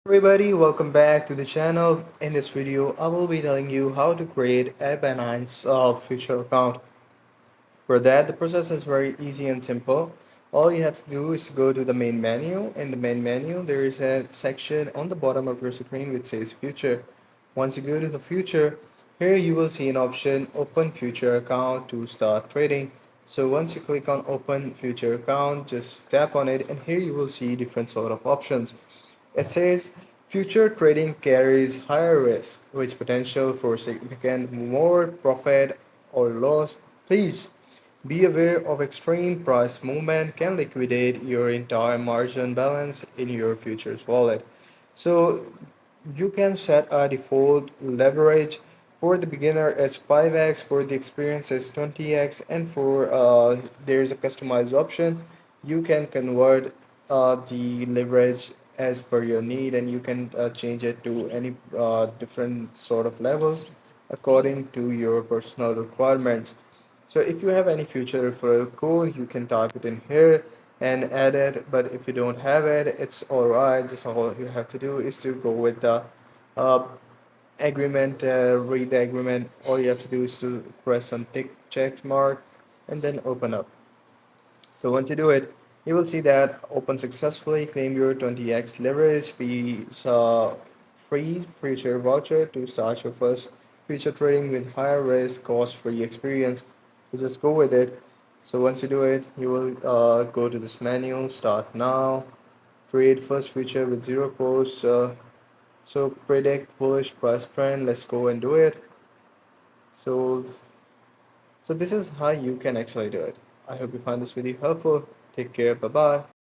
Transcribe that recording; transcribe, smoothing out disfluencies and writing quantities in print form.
Everybody, welcome back to the channel. In this video, I will be telling you how to create a Binance future account. For that, the process is very easy and simple. All you have to do is go to the main menu. In the main menu, there is a section on the bottom of your screen which says future. Once you go to the future, here you will see an option open future account to start trading. So once you click on open future account, just tap on it and here you will see different sort of options. It says future trading carries higher risk with potential for significant more profit or loss. Please be aware of extreme price movement can liquidate your entire margin balance in your futures wallet. So you can set a default leverage for the beginner as 5x, for the experience as 20x, and for there's a customized option. You can convert the leverage as per your need, and you can change it to any different sort of levels according to your personal requirements. So if you have any future referral code, you can type it in here and add it. But if you don't have it, it's all right. Just all you have to do is to go with the uh, agreement, read the agreement. All you have to do is to press on tick check mark and then open up. So once you do it, you will see that open successfully, claim your 20x leverage fees, free future voucher to start your first future trading with higher risk, cost-free experience. So just go with it. So once you do it, you will go to this menu, start now, trade first future with zero cost. So predict bullish price trend. Let's go and do it. So so this is how you can actually do it. I hope you find this video helpful. Take care. Bye bye.